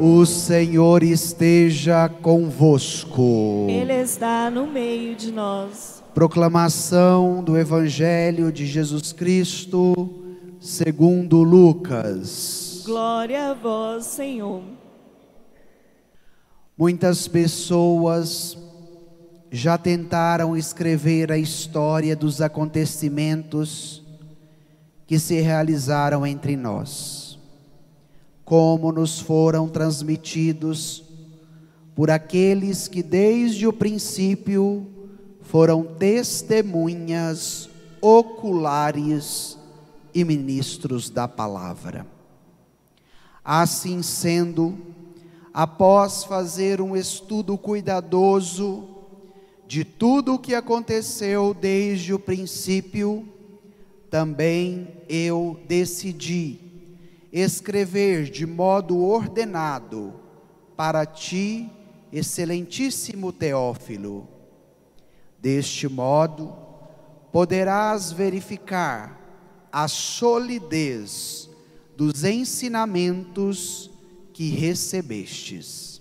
O Senhor esteja convosco. Ele está no meio de nós. Proclamação do Evangelho de Jesus Cristo, segundo Lucas. Glória a vós, Senhor. Muitas pessoas já tentaram escrever a história dos acontecimentos que se realizaram entre nós, como nos foram transmitidos por aqueles que desde o princípio foram testemunhas oculares e ministros da palavra. Assim sendo, após fazer um estudo cuidadoso de tudo o que aconteceu desde o princípio, também eu decidi escrever de modo ordenado para ti, excelentíssimo Teófilo. Deste modo, poderás verificar a solidez dos ensinamentos que recebestes.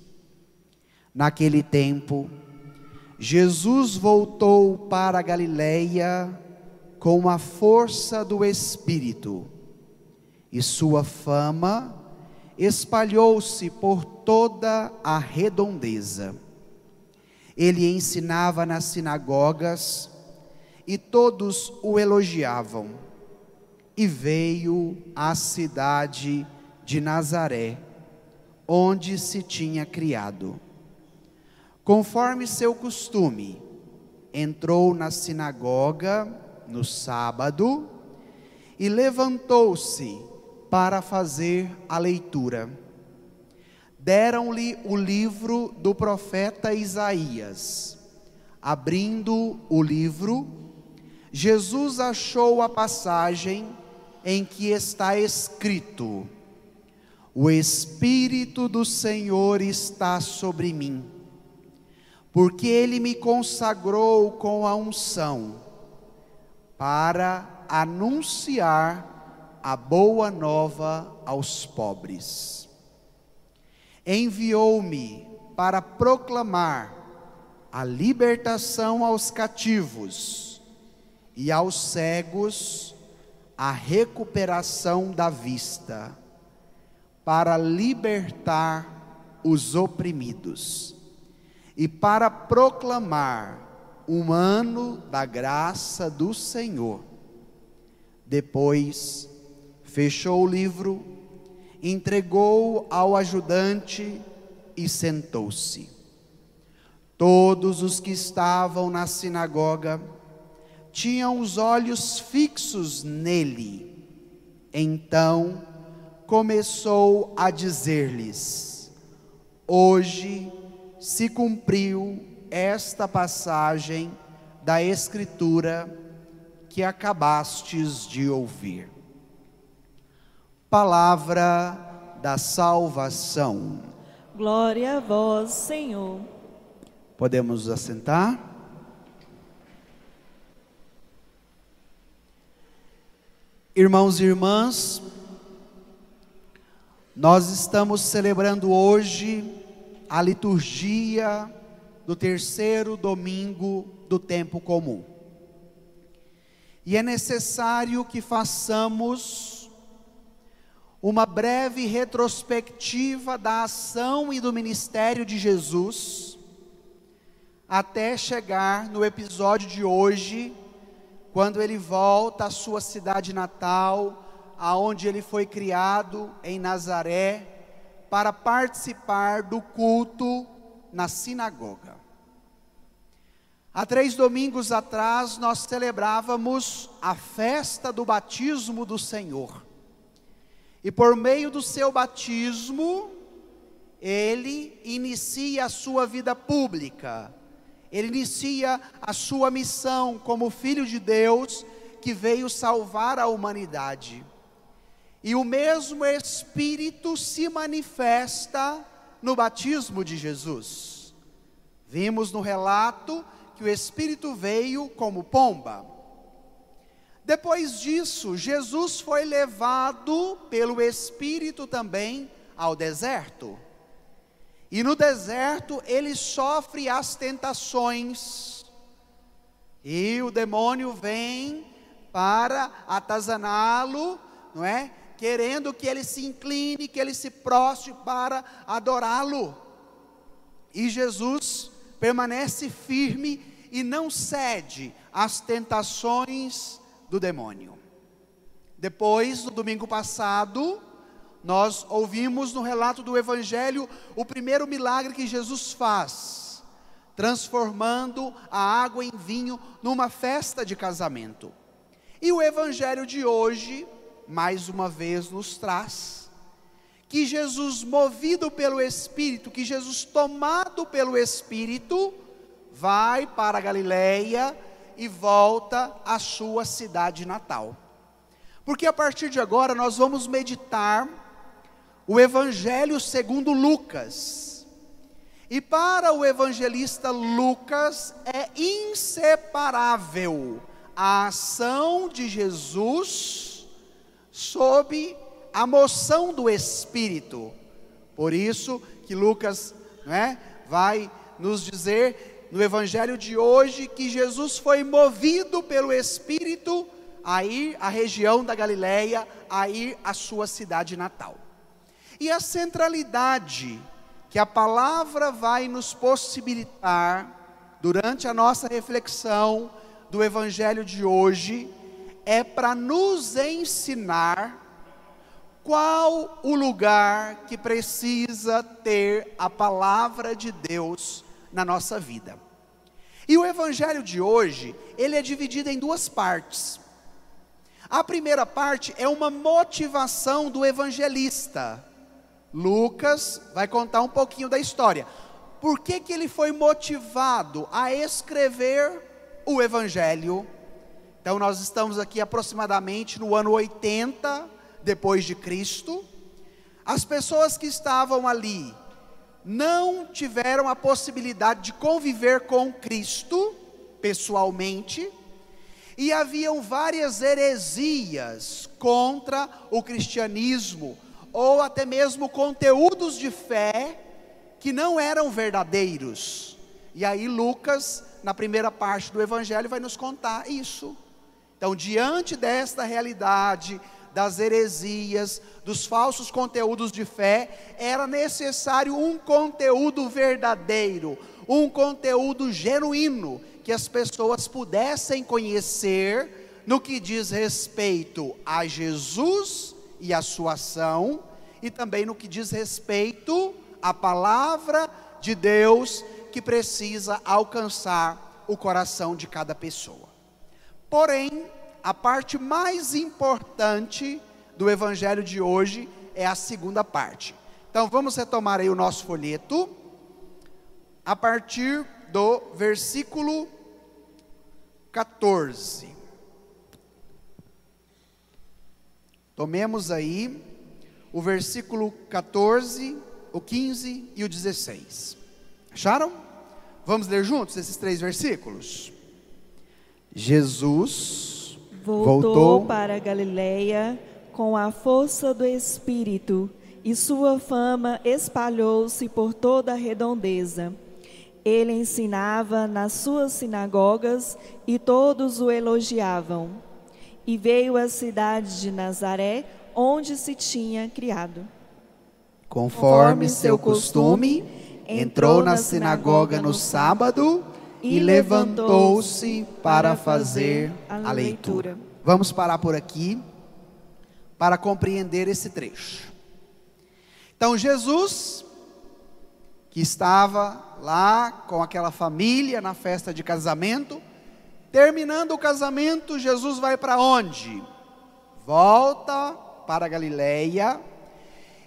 Naquele tempo, Jesus voltou para a Galileia com a força do Espírito, e sua fama espalhou-se por toda a redondeza. Ele ensinava nas sinagogas e todos o elogiavam. E veio à cidade de Nazaré, onde se tinha criado. Conforme seu costume, entrou na sinagoga no sábado e levantou-se para fazer a leitura. Deram-lhe o livro do profeta Isaías. Abrindo o livro, Jesus achou a passagem em que está escrito: O Espírito do Senhor está sobre mim, porque Ele me consagrou com a unção, para anunciar a boa nova aos pobres. Enviou-me para proclamar a libertação aos cativos e aos cegos a recuperação da vista, para libertar os oprimidos e para proclamar um ano da graça do Senhor. Depois fechou o livro, entregou ao ajudante e sentou-se. Todos os que estavam na sinagoga tinham os olhos fixos nele. Então começou a dizer-lhes: Hoje se cumpriu esta passagem da Escritura que acabastes de ouvir. Palavra da salvação. Glória a vós, Senhor. Podemos nos assentar? Irmãos e irmãs, nós estamos celebrando hoje a liturgia do terceiro domingo do tempo comum. E é necessário que façamos uma breve retrospectiva da ação e do ministério de Jesus, até chegar no episódio de hoje, quando ele volta à sua cidade natal, aonde ele foi criado, em Nazaré, para participar do culto na sinagoga. Há 3 domingos atrás, nós celebrávamos a festa do batismo do Senhor. E por meio do seu batismo, ele inicia a sua vida pública. Ele inicia a sua missão como Filho de Deus, que veio salvar a humanidade. E o mesmo Espírito se manifesta no batismo de Jesus. Vimos no relato que o Espírito veio como pomba. Depois disso, Jesus foi levado pelo Espírito também ao deserto. E no deserto ele sofre as tentações. E o demônio vem para atazaná-lo, não é? Querendo que ele se incline, que ele se prostre para adorá-lo. E Jesus permanece firme e não cede às tentações do demônio. Depois, no domingo passado, nós ouvimos no relato do Evangelho o primeiro milagre que Jesus faz, transformando a água em vinho numa festa de casamento. E o Evangelho de hoje, mais uma vez, nos traz que Jesus, movido pelo Espírito, que Jesus, tomado pelo Espírito, vai para a Galileia e volta à sua cidade natal. Porque a partir de agora nós vamos meditar o Evangelho segundo Lucas. E para o evangelista Lucas é inseparável a ação de Jesus sob a moção do Espírito. Por isso que Lucas, vai nos dizer no Evangelho de hoje que Jesus foi movido pelo Espírito a ir à região da Galileia, a ir à sua cidade natal. E a centralidade que a palavra vai nos possibilitar durante a nossa reflexão do Evangelho de hoje é para nos ensinar qual o lugar que precisa ter a palavra de Deus na nossa vida. E o Evangelho de hoje, ele é dividido em duas partes. A primeira parte é uma motivação do evangelista. Lucas vai contar um pouquinho da história. Por que que ele foi motivado a escrever o Evangelho? Então nós estamos aqui aproximadamente no ano 80 depois de Cristo. As pessoas que estavam ali não tiveram a possibilidade de conviver com Cristo pessoalmente, e haviam várias heresias contra o cristianismo, ou até mesmo conteúdos de fé que não eram verdadeiros. E aí Lucas, na primeira parte do Evangelho, vai nos contar isso. Então, diante desta realidade das heresias, dos falsos conteúdos de fé, era necessário um conteúdo verdadeiro, um conteúdo genuíno, que as pessoas pudessem conhecer no que diz respeito a Jesus e a sua ação, e também no que diz respeito à palavra de Deus, que precisa alcançar o coração de cada pessoa. Porém, a parte mais importante do Evangelho de hoje é a segunda parte. Então vamos retomar aí o nosso folheto, a partir do versículo 14. Tomemos aí o versículo 14, o 15 e o 16. Acharam? Vamos ler juntos esses três versículos? Jesus voltou para a Galileia com a força do Espírito, e sua fama espalhou-se por toda a redondeza. Ele ensinava nas suas sinagogas e todos o elogiavam. E veio à cidade de Nazaré, onde se tinha criado. Conforme seu costume, entrou na sinagoga no sábado e levantou-se para fazer a leitura. Vamos parar por aqui para compreender esse trecho. Então Jesus, que estava lá com aquela família na festa de casamento, terminando o casamento, Jesus vai para onde? Volta para a Galileia.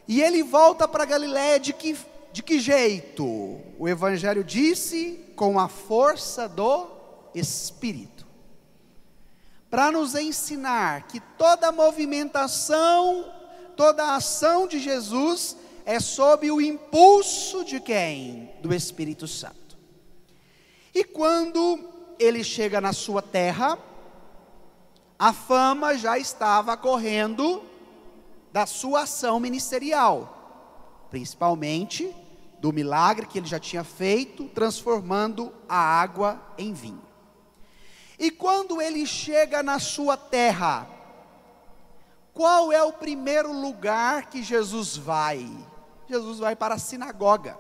E ele volta para a Galileia de que jeito? O Evangelho disse, com a força do Espírito. Para nos ensinar que toda movimentação, toda a ação de Jesus é sob o impulso de quem? Do Espírito Santo. E quando ele chega na sua terra, a fama já estava correndo da sua ação ministerial, principalmente do milagre que ele já tinha feito, transformando a água em vinho. E quando ele chega na sua terra, qual é o primeiro lugar que Jesus vai? Jesus vai para a sinagoga.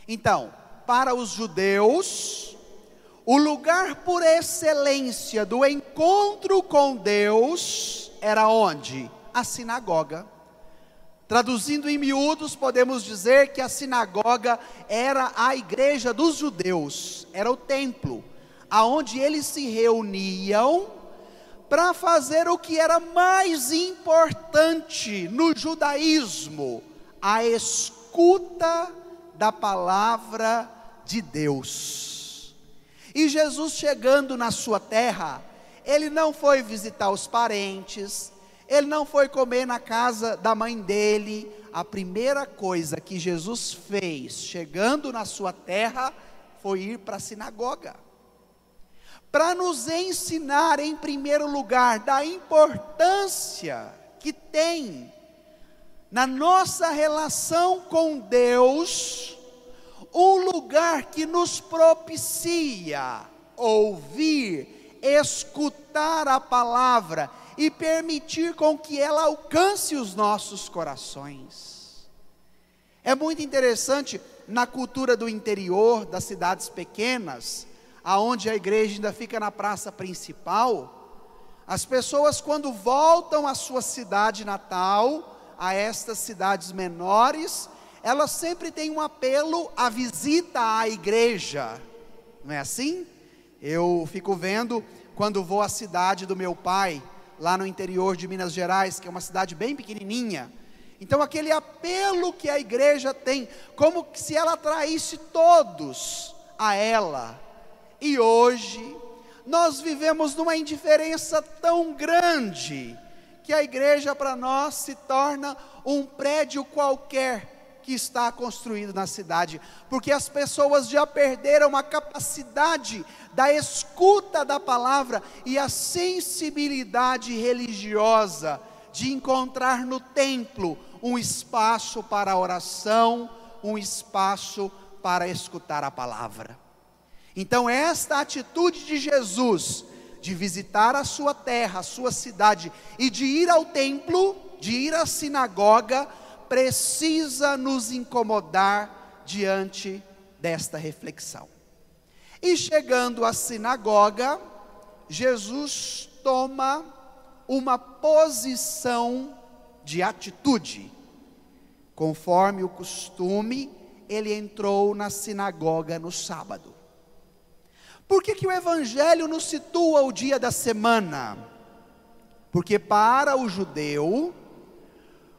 Então, para os judeus, o lugar por excelência do encontro com Deus era onde? A sinagoga. Traduzindo em miúdos, podemos dizer que a sinagoga era a igreja dos judeus, era o templo, aonde eles se reuniam para fazer o que era mais importante no judaísmo, a escuta da palavra de Deus. E Jesus, chegando na sua terra, ele não foi visitar os parentes, ele não foi comer na casa da mãe dele. A primeira coisa que Jesus fez, chegando na sua terra, foi ir para a sinagoga, para nos ensinar, em primeiro lugar, da importância que tem, na nossa relação com Deus, um lugar que nos propicia ouvir, escutar a palavra, e permitir com que ela alcance os nossos corações. É muito interessante, na cultura do interior, das cidades pequenas, aonde a igreja ainda fica na praça principal, as pessoas, quando voltam à sua cidade natal, a estas cidades menores, elas sempre têm um apelo à visita à igreja, não é assim? Eu fico vendo, quando vou à cidade do meu pai, lá no interior de Minas Gerais, que é uma cidade bem pequenininha, então aquele apelo que a igreja tem, como se ela atraísse todos a ela. E hoje, nós vivemos numa indiferença tão grande, que a igreja para nós se torna um prédio qualquer, que está construído na cidade, porque as pessoas já perderam a capacidade da escuta da palavra e a sensibilidade religiosa de encontrar no templo um espaço para a oração, um espaço para escutar a palavra. Então esta atitude de Jesus, de visitar a sua terra, a sua cidade, e de ir ao templo, de ir à sinagoga, precisa nos incomodar diante desta reflexão. E chegando à sinagoga, Jesus toma uma posição de atitude. Conforme o costume, ele entrou na sinagoga no sábado. Por que o Evangelho nos situa o dia da semana? Porque para o judeu,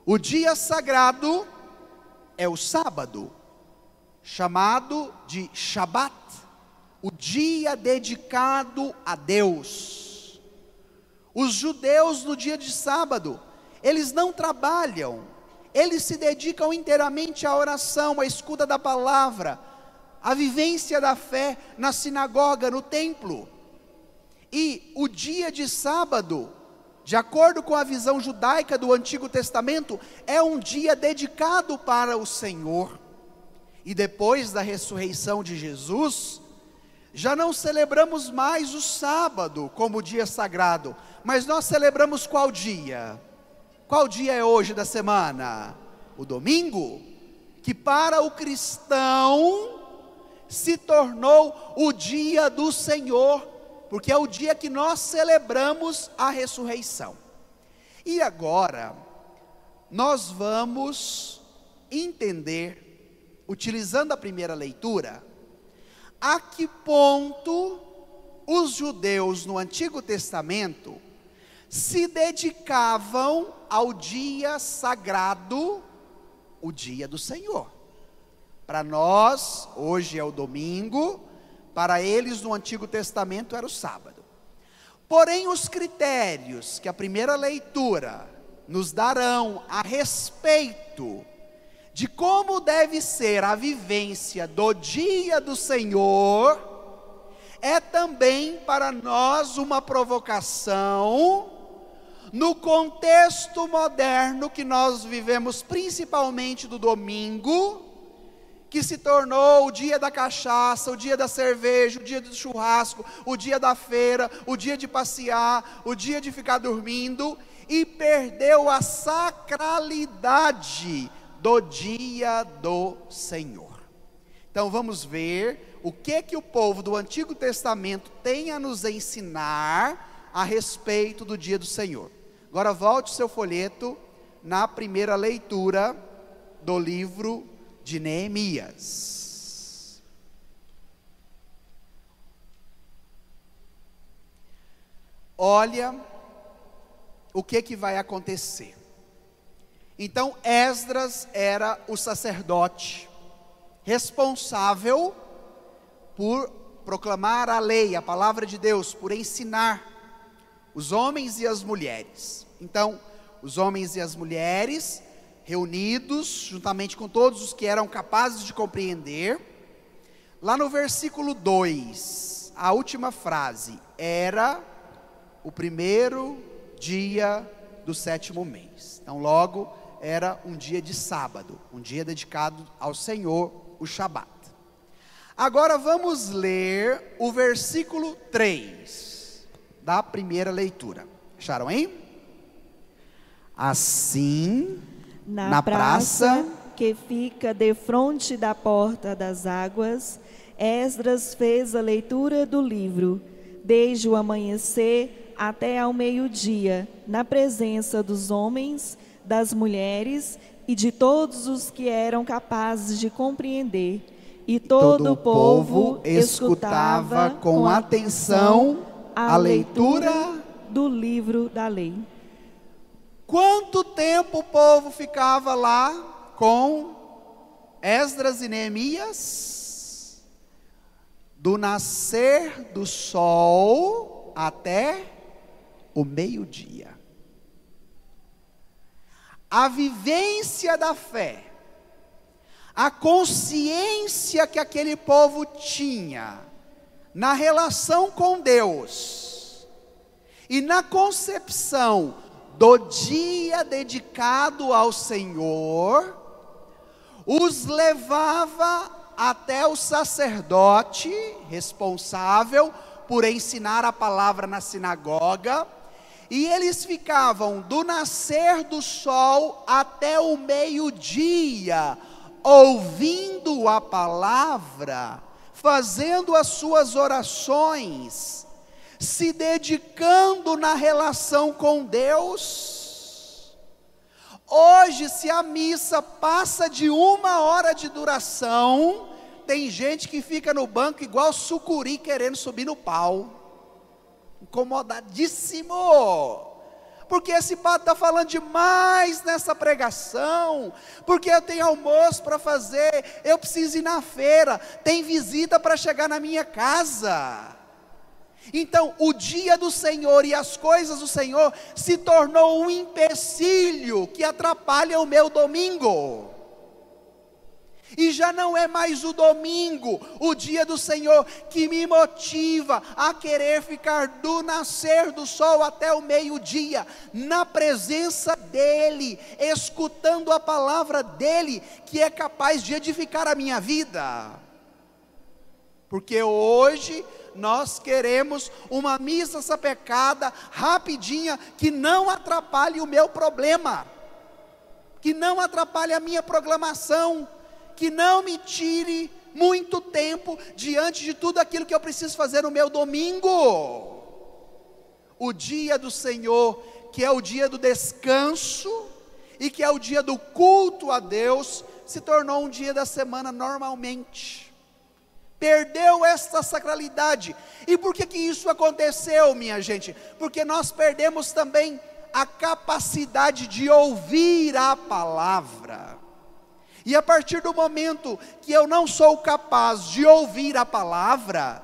o dia sagrado é o sábado, chamado de Shabat, o dia dedicado a Deus. Os judeus no dia de sábado, eles não trabalham, eles se dedicam inteiramente à oração, à escuta da palavra, à vivência da fé na sinagoga, no templo. E o dia de sábado, de acordo com a visão judaica do Antigo Testamento, é um dia dedicado para o Senhor. E depois da ressurreição de Jesus, já não celebramos mais o sábado como dia sagrado, mas nós celebramos qual dia? Qual dia é hoje da semana? O domingo, que para o cristão se tornou o dia do Senhor, porque é o dia que nós celebramos a ressurreição. E agora, nós vamos entender, utilizando a primeira leitura, a que ponto os judeus no Antigo Testamento se dedicavam ao dia sagrado, o dia do Senhor. Para nós, hoje é o domingo, para eles no Antigo Testamento era o sábado. Porém, os critérios que a primeira leitura nos darão a respeito de como deve ser a vivência do dia do Senhor, é também para nós uma provocação, no contexto moderno que nós vivemos, principalmente do domingo, que se tornou o dia da cachaça, o dia da cerveja, o dia do churrasco, o dia da feira, o dia de passear, o dia de ficar dormindo, e perdeu a sacralidade do dia do Senhor. Então vamos ver o que o povo do Antigo Testamento tem a nos ensinar a respeito do dia do Senhor. Agora volte o seu folheto na primeira leitura do livro de Neemias. Olha o que vai acontecer. Então Esdras era o sacerdote responsável por proclamar a lei, a palavra de Deus, por ensinar os homens e as mulheres. Então, os homens e as mulheres reunidos, juntamente com todos os que eram capazes de compreender. Lá no versículo 2, a última frase, era o primeiro dia do 7º mês. Então logo era um dia de sábado, um dia dedicado ao Senhor, o Shabat. Agora vamos ler o versículo 3 da primeira leitura. Acharam aí? Assim, na praça que fica defronte da porta das águas, Esdras fez a leitura do livro, desde o amanhecer até ao meio-dia, na presença dos homens, das mulheres e de todos os que eram capazes de compreender. E todo o povo escutava com atenção a leitura do livro da lei. Quanto tempo o povo ficava lá com Esdras e Neemias? Do nascer do sol até o meio-dia. A vivência da fé, a consciência que aquele povo tinha na relação com Deus e na concepção do dia dedicado ao Senhor, os levava até o sacerdote responsável por ensinar a palavra na sinagoga, e eles ficavam do nascer do sol até o meio-dia, ouvindo a palavra, fazendo as suas orações, se dedicando na relação com Deus. Hoje, se a missa passa de 1 hora de duração, tem gente que fica no banco igual sucuri querendo subir no pau, incomodadíssimo, porque esse padre está falando demais nessa pregação, porque eu tenho almoço para fazer, eu preciso ir na feira, tem visita para chegar na minha casa. Então o dia do Senhor e as coisas do Senhor se tornou um empecilho que atrapalha o meu domingo. E já não é mais o domingo, o dia do Senhor, que me motiva a querer ficar do nascer do sol até o meio-dia, na presença dEle, escutando a palavra dEle, que é capaz de edificar a minha vida. Porque hoje nós queremos uma missa sapecada, rapidinha, que não atrapalhe o meu problema, que não atrapalhe a minha programação, que não me tire muito tempo diante de tudo aquilo que eu preciso fazer no meu domingo. O dia do Senhor, que é o dia do descanso e que é o dia do culto a Deus, se tornou um dia da semana normalmente. Perdeu essa sacralidade. E por que isso aconteceu, minha gente? Porque nós perdemos também a capacidade de ouvir a palavra. E a partir do momento que eu não sou capaz de ouvir a palavra,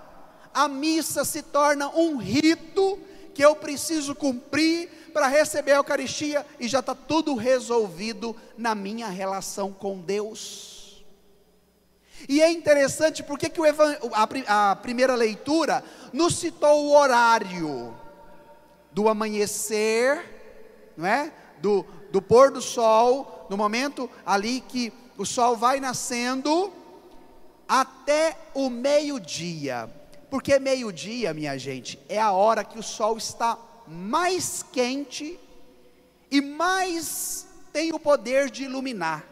a missa se torna um rito que eu preciso cumprir para receber a Eucaristia, e já está tudo resolvido na minha relação com Deus. E é interessante porque que a primeira leitura nos citou o horário do amanhecer, não é? do pôr do sol, no momento ali que o sol vai nascendo, até o meio-dia. Porque meio-dia, minha gente, é a hora que o sol está mais quente e mais tem o poder de iluminar.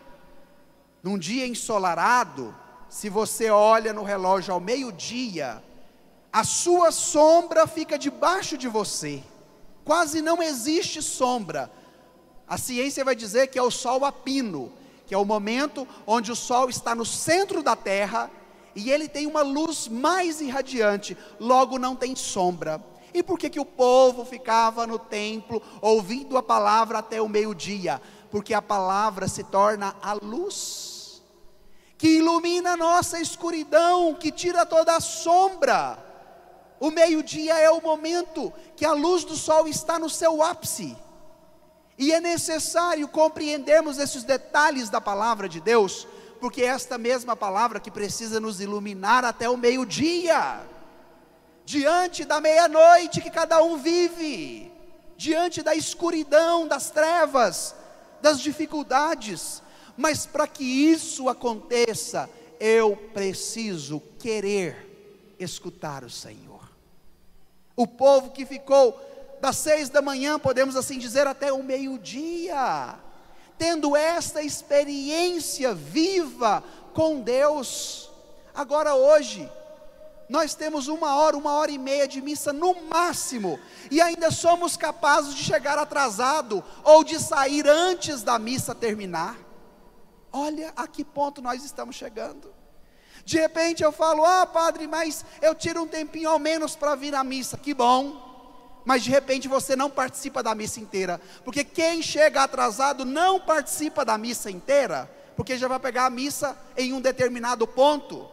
Num dia ensolarado, se você olha no relógio ao meio-dia, a sua sombra fica debaixo de você, quase não existe sombra. A ciência vai dizer que é o sol a pino, que é o momento onde o sol está no centro da terra, e ele tem uma luz mais irradiante, logo não tem sombra. E por que o povo ficava no templo, ouvindo a palavra até o meio-dia? Porque a palavra se torna a luz, que ilumina a nossa escuridão, que tira toda a sombra. O meio-dia é o momento que a luz do sol está no seu ápice, e é necessário compreendermos esses detalhes da palavra de Deus, porque é esta mesma palavra que precisa nos iluminar até o meio-dia, diante da meia-noite que cada um vive, diante da escuridão, das trevas, das dificuldades. Mas para que isso aconteça, eu preciso querer escutar o Senhor. O povo que ficou das 6 da manhã, podemos assim dizer, até o meio-dia, tendo esta experiência viva com Deus. Agora hoje, nós temos 1 hora e meia de missa no máximo, e ainda somos capazes de chegar atrasado, ou de sair antes da missa terminar. Olha a que ponto nós estamos chegando. De repente eu falo: padre, mas eu tiro um tempinho ao menos para vir à missa. Que bom. Mas de repente você não participa da missa inteira, porque quem chega atrasado não participa da missa inteira, porque já vai pegar a missa em um determinado ponto.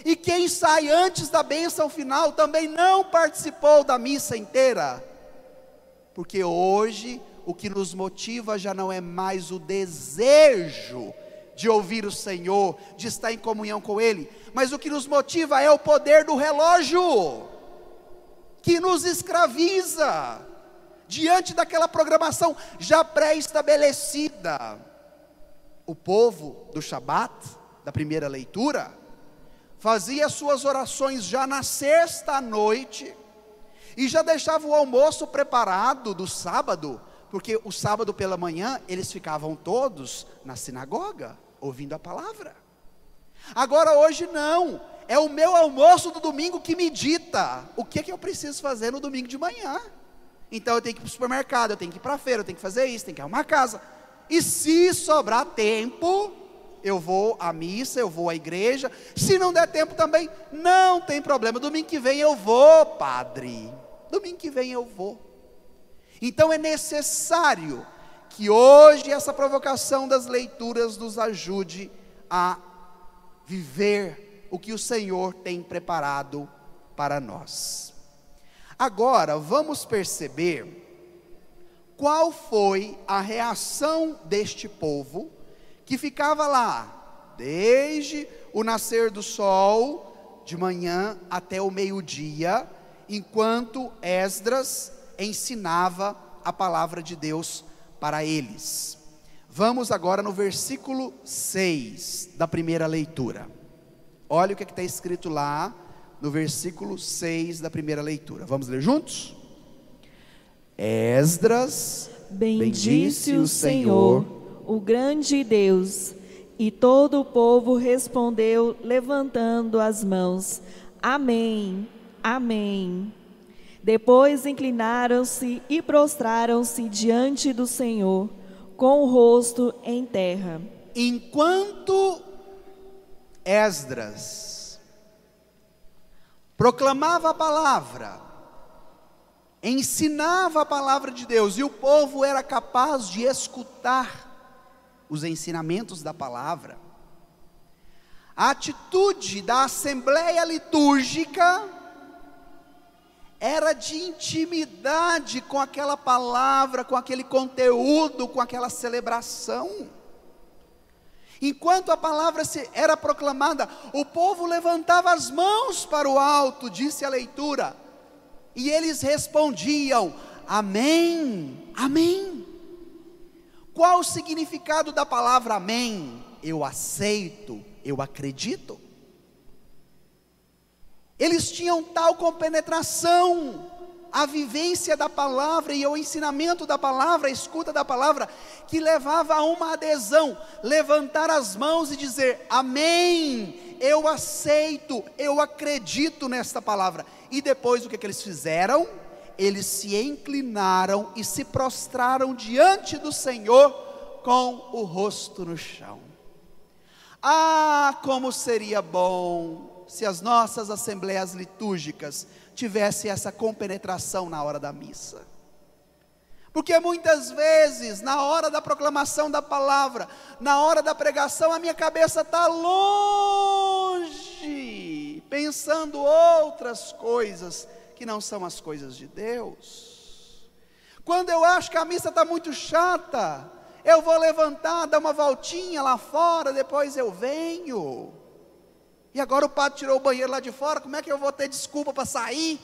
E quem sai antes da bênção final também não participou da missa inteira, porque hoje o que nos motiva já não é mais o desejo de ouvir o Senhor, de estar em comunhão com Ele, mas o que nos motiva é o poder do relógio, que nos escraviza, diante daquela programação já pré-estabelecida. O povo do Shabat, da primeira leitura, fazia suas orações já na sexta à noite, e já deixava o almoço preparado do sábado, porque o sábado pela manhã, eles ficavam todos na sinagoga, ouvindo a palavra. Agora hoje não, é o meu almoço do domingo que me dita o que eu preciso fazer no domingo de manhã. Então eu tenho que ir para o supermercado, eu tenho que ir para a feira, eu tenho que fazer isso, tenho que arrumar a casa. E se sobrar tempo, eu vou à missa, eu vou à igreja. Se não der tempo também, não tem problema, domingo que vem eu vou, padre, domingo que vem eu vou. Então é necessário que hoje essa provocação das leituras nos ajude a viver o que o Senhor tem preparado para nós. Agora vamos perceber qual foi a reação deste povo, que ficava lá, desde o nascer do sol, de manhã até o meio-dia, enquanto Esdras ensinava a palavra de Deus para eles. Vamos agora no versículo 6 da primeira leitura. Olha o que está escrito lá no versículo 6 da primeira leitura. Vamos ler juntos? Esdras bendisse o Senhor, o grande Deus, e todo o povo respondeu levantando as mãos: Amém, Amém. Depois inclinaram-se e prostraram-se diante do Senhor, com o rosto em terra. Enquanto Esdras proclamava a palavra, ensinava a palavra de Deus, e o povo era capaz de escutar os ensinamentos da palavra, a atitude da assembleia litúrgica era de intimidade com aquela palavra, com aquele conteúdo, com aquela celebração. Enquanto a palavra era proclamada, o povo levantava as mãos para o alto, disse a leitura, e eles respondiam: Amém, Amém. Qual o significado da palavra amém? Eu aceito, eu acredito. Eles tinham tal compenetração, a vivência da palavra e o ensinamento da palavra, a escuta da palavra, que levava a uma adesão, levantar as mãos e dizer: amém, eu aceito, eu acredito nesta palavra. E depois o que eles fizeram? Eles se inclinaram e se prostraram diante do Senhor com o rosto no chão. Ah, como seria bom se as nossas assembleias litúrgicas tivessem essa compenetração na hora da missa. Porque muitas vezes, na hora da proclamação da palavra, na hora da pregação, a minha cabeça está longe, pensando outras coisas que não são as coisas de Deus. Quando eu acho que a missa está muito chata, eu vou levantar, dar uma voltinha lá fora, depois eu venho. E agora o padre tirou o banheiro lá de fora, como é que eu vou ter desculpa para sair?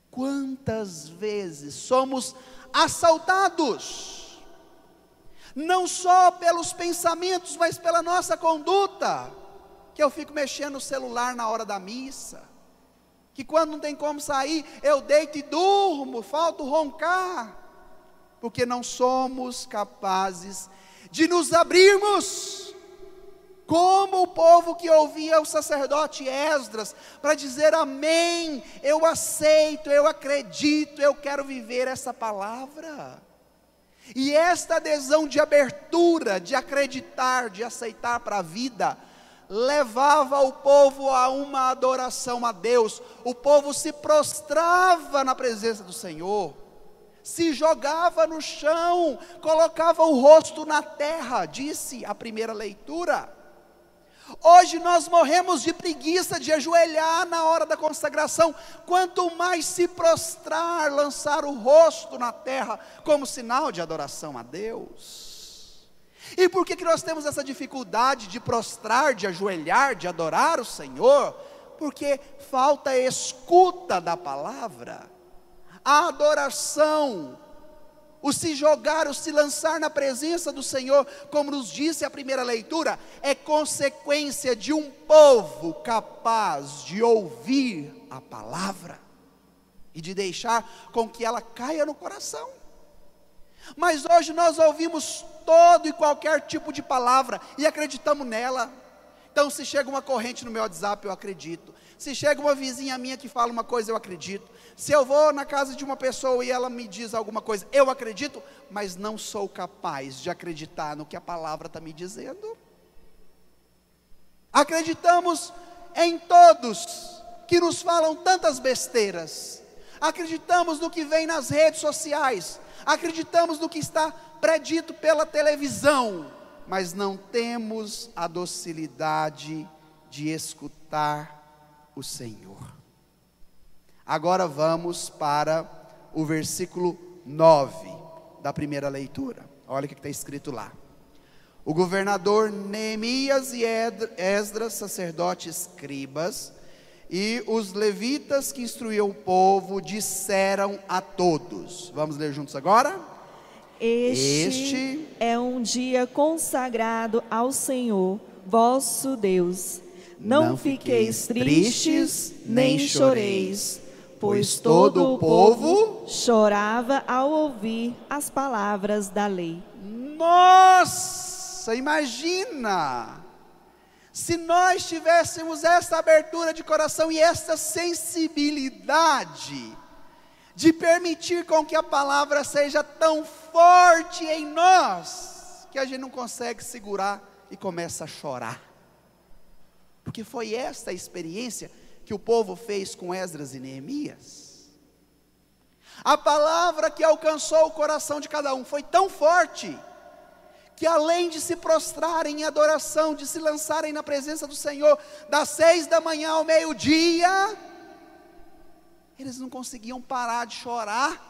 Quantas vezes somos assaltados, não só pelos pensamentos, mas pela nossa conduta, que eu fico mexendo no celular na hora da missa, que quando não tem como sair, eu deito e durmo, falto roncar, porque não somos capazes de nos abrirmos, como o povo que ouvia o sacerdote Esdras, para dizer: amém, eu aceito, eu acredito, eu quero viver essa palavra. E esta adesão de abertura, de acreditar, de aceitar para a vida, levava o povo a uma adoração a Deus. O povo se prostrava na presença do Senhor, se jogava no chão, colocava o rosto na terra, disse a primeira leitura. Hoje nós morremos de preguiça de ajoelhar na hora da consagração, quanto mais se prostrar, lançar o rosto na terra, como sinal de adoração a Deus. E por que nós temos essa dificuldade de prostrar, de ajoelhar, de adorar o Senhor? Porque falta escuta da palavra. A adoração, o se jogar, o se lançar na presença do Senhor, como nos disse a primeira leitura, é consequência de um povo capaz de ouvir a palavra e de deixar com que ela caia no coração. Mas hoje nós ouvimos todo e qualquer tipo de palavra e acreditamos nela. Então, se chega uma corrente no meu WhatsApp, eu acredito. Se chega uma vizinha minha que fala uma coisa, eu acredito. Se eu vou na casa de uma pessoa e ela me diz alguma coisa, eu acredito, mas não sou capaz de acreditar no que a palavra está me dizendo. Acreditamos em todos que nos falam tantas besteiras. Acreditamos no que vem nas redes sociais. Acreditamos no que está predito pela televisão. Mas não temos a docilidade de escutar o Senhor. Agora vamos para o versículo 9 da primeira leitura. Olha o que está escrito lá. O governador Neemias e Esdras, sacerdotes escribas, e os levitas que instruíam o povo, disseram a todos. Vamos ler juntos agora? Este é um dia consagrado ao Senhor, vosso Deus. Não fiqueis tristes, nem choreis, pois todo o povo chorava ao ouvir as palavras da lei. Nossa, imagina! Se nós tivéssemos essa abertura de coração e essa sensibilidade de permitir com que a palavra seja tão forte em nós, que a gente não consegue segurar e começa a chorar. Porque foi esta a experiência que o povo fez com Esdras e Neemias. A palavra que alcançou o coração de cada um foi tão forte, que além de se prostrarem em adoração, de se lançarem na presença do Senhor, das 6 da manhã ao meio-dia, eles não conseguiam parar de chorar,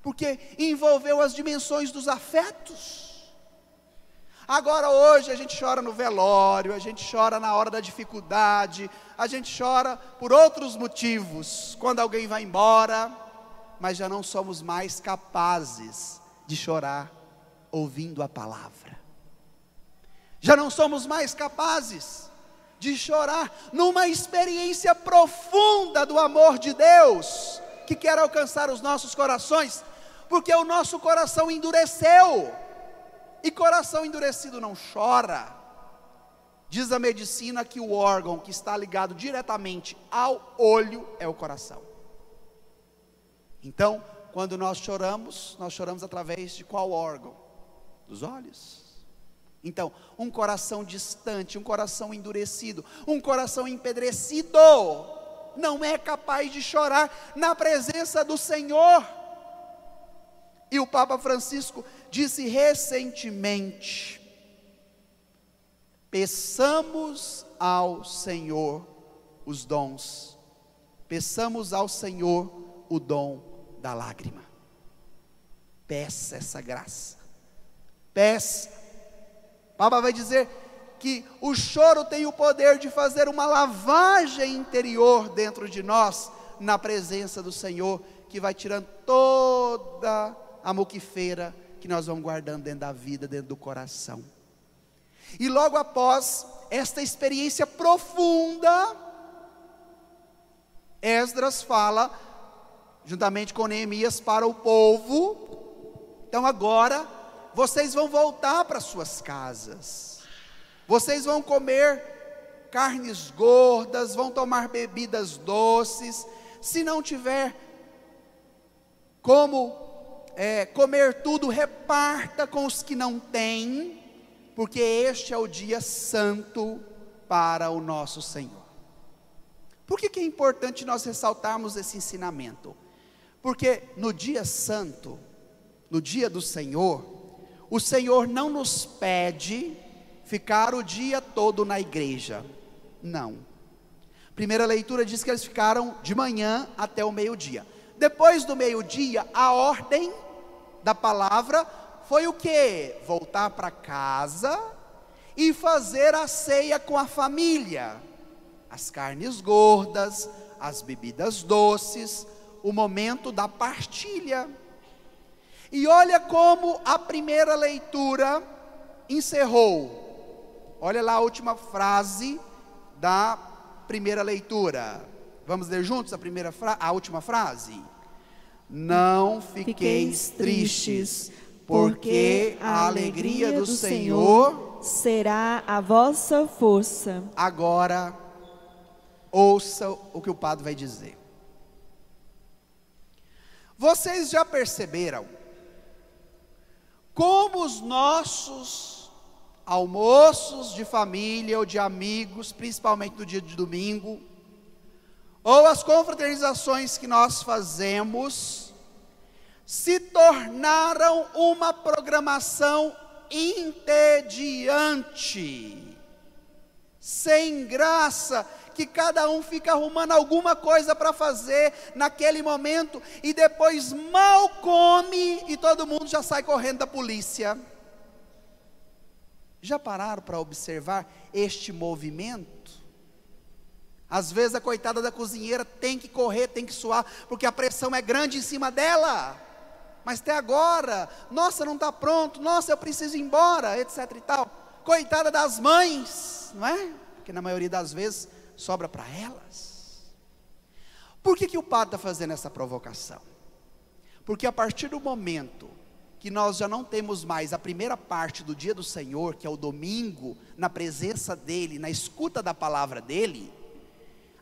porque envolveu as dimensões dos afetos. Agora hoje a gente chora no velório, a gente chora na hora da dificuldade, a gente chora por outros motivos, quando alguém vai embora, mas já não somos mais capazes de chorar ouvindo a palavra. Já não somos mais capazes, de chorar, numa experiência profunda do amor de Deus, que quer alcançar os nossos corações, porque o nosso coração endureceu, e coração endurecido não chora. Diz a medicina que o órgão que está ligado diretamente ao olho é o coração. Então, quando nós choramos através de qual órgão? Dos olhos. Então, um coração distante, um coração endurecido, um coração empedrecido, não é capaz de chorar na presença do Senhor. E o Papa Francisco disse recentemente: peçamos ao Senhor os dons, peçamos ao Senhor o dom da lágrima. Peça essa graça, peça. O Papa vai dizer que o choro tem o poder de fazer uma lavagem interior dentro de nós, na presença do Senhor, que vai tirando toda a muquifeira que nós vamos guardando dentro da vida, dentro do coração. E logo após esta experiência profunda, Esdras fala, juntamente com Neemias, para o povo: então agora vocês vão voltar para suas casas, vocês vão comer carnes gordas, vão tomar bebidas doces, se não tiver como comer tudo, reparta com os que não têm, porque este é o dia santo para o nosso Senhor. Por que é importante nós ressaltarmos esse ensinamento? Porque no dia santo, no dia do Senhor, o Senhor não nos pede ficar o dia todo na igreja, não. Primeira leitura diz que eles ficaram de manhã até o meio-dia. Depois do meio-dia, a ordem da palavra foi o quê? Voltar para casa e fazer a ceia com a família, as carnes gordas, as bebidas doces, o momento da partilha. E olha como a primeira leitura encerrou. Olha lá a última frase da primeira leitura. Vamos ler juntos a última frase? Não fiqueis tristes, porque a alegria do Senhor será a vossa força. Agora, ouça o que o padre vai dizer. Vocês já perceberam como os nossos almoços de família ou de amigos, principalmente no dia de domingo, ou as confraternizações que nós fazemos, se tornaram uma programação entediante, sem graça, que cada um fica arrumando alguma coisa para fazer naquele momento, e depois mal come, e todo mundo já sai correndo da polícia. Já pararam para observar este movimento? Às vezes a coitada da cozinheira tem que correr, tem que suar, porque a pressão é grande em cima dela. Mas até agora, nossa, não está pronto, nossa, eu preciso ir embora, etc e tal. Coitada das mães, não é? Porque na maioria das vezes sobra para elas. Por que o padre está fazendo essa provocação? Porque a partir do momento que nós já não temos mais a primeira parte do dia do Senhor, que é o domingo, na presença dEle, na escuta da palavra dEle,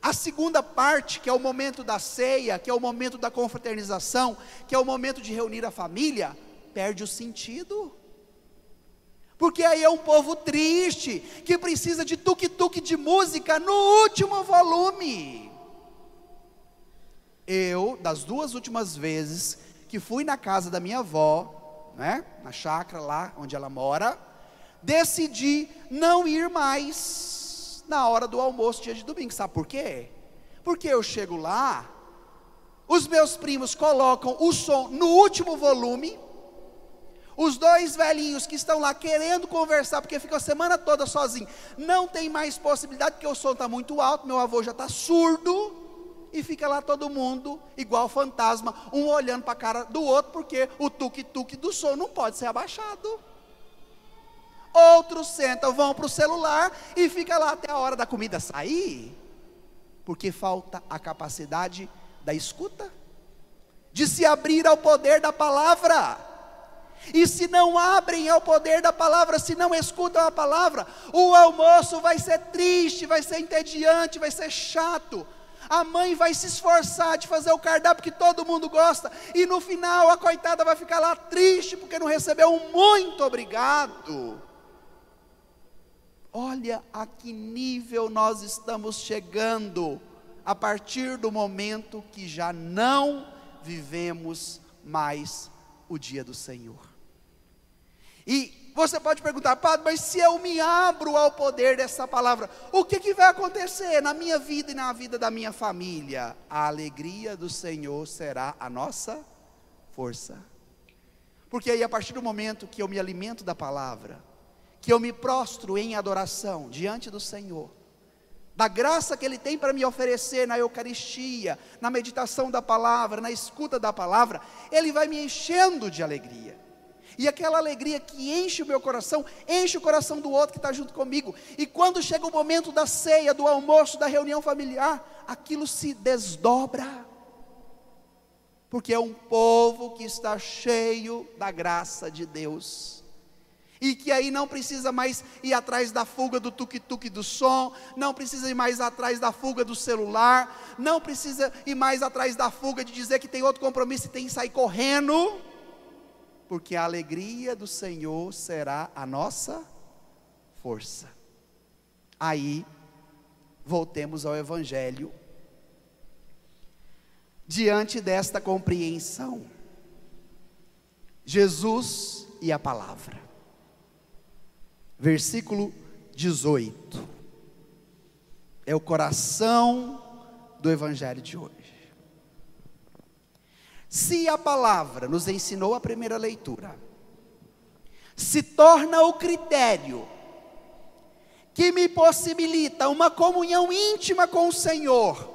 a segunda parte, que é o momento da ceia, que é o momento da confraternização, que é o momento de reunir a família, perde o sentido. Porque aí é um povo triste, que precisa de tuque-tuque de música no último volume. Eu, das duas últimas vezes que fui na casa da minha avó, né, na chácara lá onde ela mora, decidi não ir mais na hora do almoço, dia de domingo. Sabe por quê? Porque eu chego lá, os meus primos colocam o som no último volume, os dois velhinhos que estão lá querendo conversar, porque ficam a semana toda sozinho, não tem mais possibilidade, porque o som está muito alto, meu avô já está surdo, e fica lá todo mundo, igual fantasma, um olhando para a cara do outro, porque o tuque-tuque do som não pode ser abaixado. Outros sentam, vão para o celular e fica lá até a hora da comida sair, porque falta a capacidade da escuta, de se abrir ao poder da palavra. E se não abrem ao poder da palavra, se não escutam a palavra, o almoço vai ser triste, vai ser entediante, vai ser chato. A mãe vai se esforçar de fazer o cardápio que todo mundo gosta, e no final a coitada vai ficar lá triste porque não recebeu um muito obrigado. Olha a que nível nós estamos chegando, a partir do momento que já não vivemos mais o dia do Senhor. E você pode perguntar: Padre, mas se eu me abro ao poder dessa palavra, o que vai acontecer na minha vida e na vida da minha família? A alegria do Senhor será a nossa força. Porque aí, a partir do momento que eu me alimento da palavra, que eu me prostro em adoração diante do Senhor, da graça que Ele tem para me oferecer na Eucaristia, na meditação da palavra, na escuta da palavra, Ele vai me enchendo de alegria. E aquela alegria que enche o meu coração, enche o coração do outro que está junto comigo. E quando chega o momento da ceia, do almoço, da reunião familiar, aquilo se desdobra. Porque é um povo que está cheio da graça de Deus. E que aí não precisa mais ir atrás da fuga do tuk-tuk do som, não precisa ir mais atrás da fuga do celular, não precisa ir mais atrás da fuga de dizer que tem outro compromisso e tem que sair correndo, porque a alegria do Senhor será a nossa força. Aí, voltemos ao Evangelho, diante desta compreensão, Jesus e a palavra. Versículo 18, é o coração do Evangelho de hoje. Se a palavra nos ensinou a primeira leitura, se torna o critério que me possibilita uma comunhão íntima com o Senhor,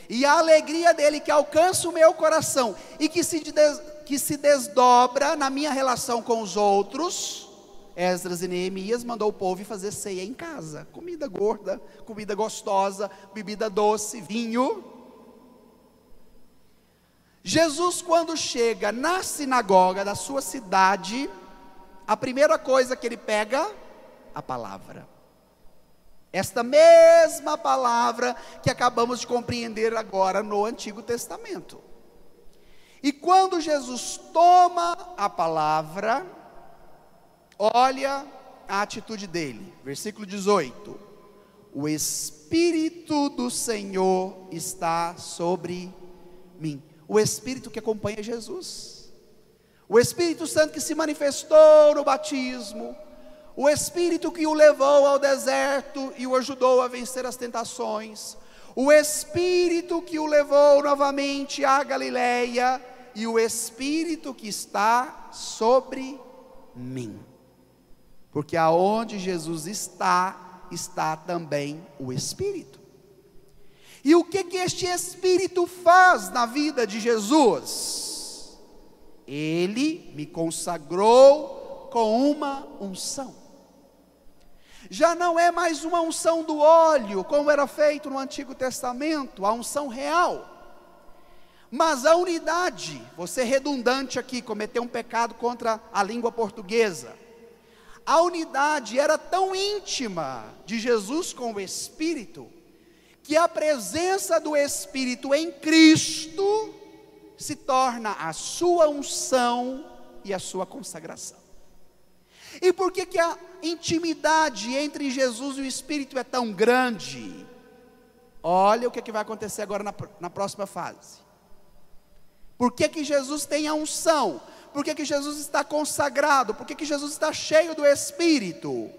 e a alegria dele que alcança o meu coração, e que se desdobra na minha relação com os outros, Esdras e Neemias mandou o povo fazer ceia em casa, comida gorda, comida gostosa, bebida doce, vinho. Jesus, quando chega na sinagoga da sua cidade, a primeira coisa que ele pega, a palavra. Esta mesma palavra que acabamos de compreender agora no Antigo Testamento. E quando Jesus toma a palavra, olha a atitude dele, versículo 18: o Espírito do Senhor está sobre mim. O Espírito que acompanha Jesus, o Espírito Santo que se manifestou no batismo, o Espírito que o levou ao deserto e o ajudou a vencer as tentações, o Espírito que o levou novamente à Galileia, e o Espírito que está sobre mim. Porque aonde Jesus está, está também o Espírito. E o que este Espírito faz na vida de Jesus? Ele me consagrou com uma unção. Já não é mais uma unção do óleo, como era feito no Antigo Testamento, a unção real. Mas a unidade, vou ser redundante aqui, cometeu um pecado contra a língua portuguesa. A unidade era tão íntima de Jesus com o Espírito, que a presença do Espírito em Cristo se torna a sua unção e a sua consagração. E por que a intimidade entre Jesus e o Espírito é tão grande? Olha o que vai acontecer agora na próxima fase. Por que Jesus tem a unção? Por que Jesus está consagrado? Por que Jesus está cheio do Espírito?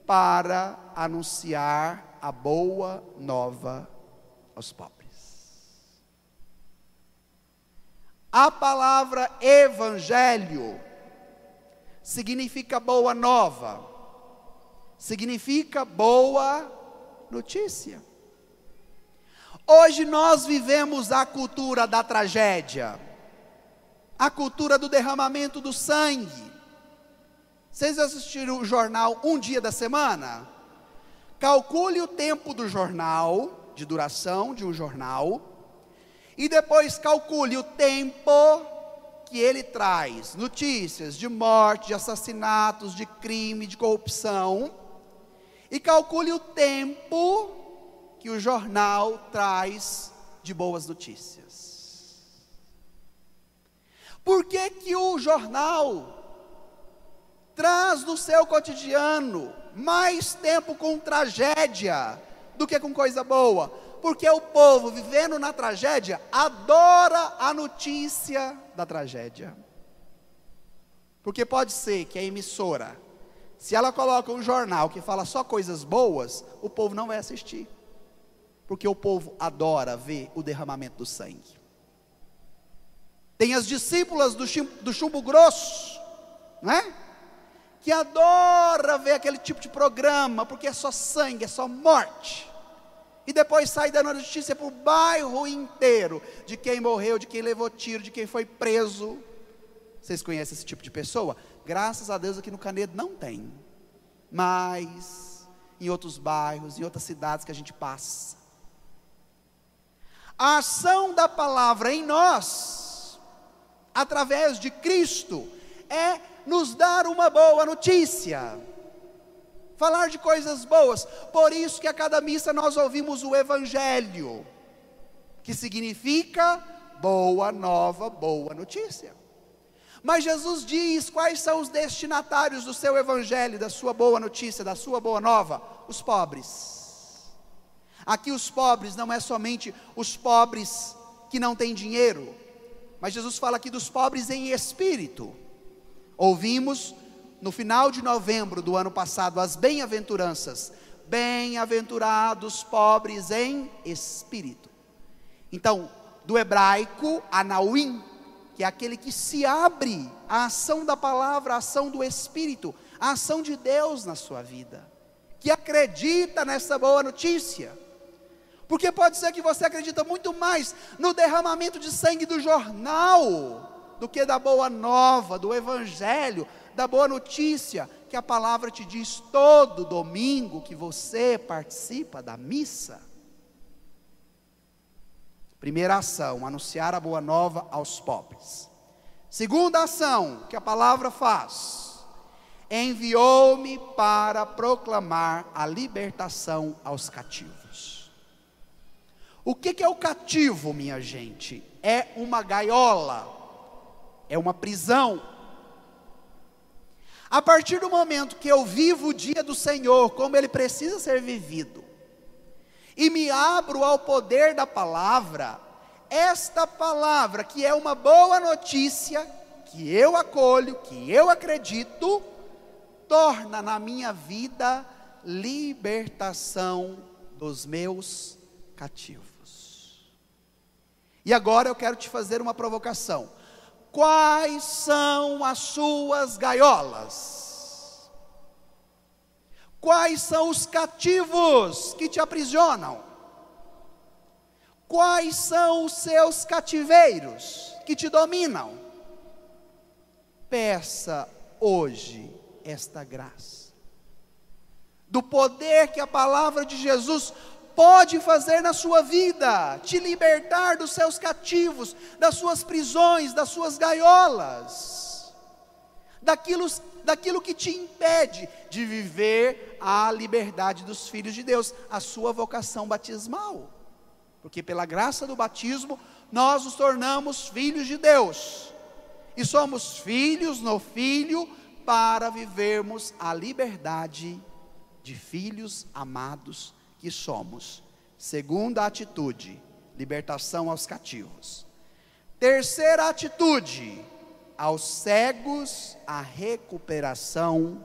Para anunciar a boa nova aos pobres. A palavra evangelho significa boa nova, significa boa notícia. Hoje nós vivemos a cultura da tragédia, a cultura do derramamento do sangue. Vocês assistiram o jornal um dia da semana? Calcule o tempo do jornal, de duração de um jornal, e depois calcule o tempo que ele traz notícias de morte, de assassinatos, de crime, de corrupção, e calcule o tempo que o jornal traz de boas notícias. Por que que o jornal traz no seu cotidiano mais tempo com tragédia do que com coisa boa? Porque o povo, vivendo na tragédia, adora a notícia da tragédia. Porque pode ser que a emissora, se ela coloca um jornal que fala só coisas boas, o povo não vai assistir. Porque o povo adora ver o derramamento do sangue. Tem as discípulas do chumbo grosso, não é? Que adora ver aquele tipo de programa, porque é só sangue, é só morte. E depois sai dando notícia para o bairro inteiro, de quem morreu, de quem levou tiro, de quem foi preso. Vocês conhecem esse tipo de pessoa? Graças a Deus aqui no Canedo não tem. Mas em outros bairros, em outras cidades que a gente passa. A ação da palavra em nós, através de Cristo, é nos dar uma boa notícia, falar de coisas boas. Por isso que a cada missa nós ouvimos o Evangelho, que significa boa nova, boa notícia. Mas Jesus diz quais são os destinatários do seu Evangelho, da sua boa notícia, da sua boa nova: os pobres. Aqui os pobres não é somente os pobres que não têm dinheiro, mas Jesus fala aqui dos pobres em espírito. Ouvimos no final de novembro do ano passado as bem-aventuranças: bem-aventurados pobres em espírito. Então, do hebraico, anauim, que é aquele que se abre à ação da palavra, à ação do Espírito, à ação de Deus na sua vida, que acredita nessa boa notícia. Porque pode ser que você acredita muito mais no derramamento de sangue do jornal, do que da boa nova, do Evangelho, da boa notícia, que a palavra te diz todo domingo que você participa da missa. Primeira ação, anunciar a boa nova aos pobres. Segunda ação que a palavra faz: enviou-me para proclamar a libertação aos cativos. O que é o cativo, minha gente? É uma gaiola, é uma prisão. A partir do momento que eu vivo o dia do Senhor como ele precisa ser vivido, e me abro ao poder da palavra, esta palavra que é uma boa notícia, que eu acolho, que eu acredito, torna na minha vida libertação dos meus cativos. E agora eu quero te fazer uma provocação: quais são as suas gaiolas? Quais são os cativos que te aprisionam? Quais são os seus cativeiros que te dominam? Peça hoje esta graça, do poder que a palavra de Jesus pode fazer na sua vida, te libertar dos seus cativos, das suas prisões, das suas gaiolas, daquilo que te impede de viver a liberdade dos filhos de Deus, a sua vocação batismal. Porque pela graça do batismo, nós nos tornamos filhos de Deus, e somos filhos no Filho, para vivermos a liberdade de filhos amados que somos. Segunda atitude, libertação aos cativos. Terceira atitude, aos cegos, a recuperação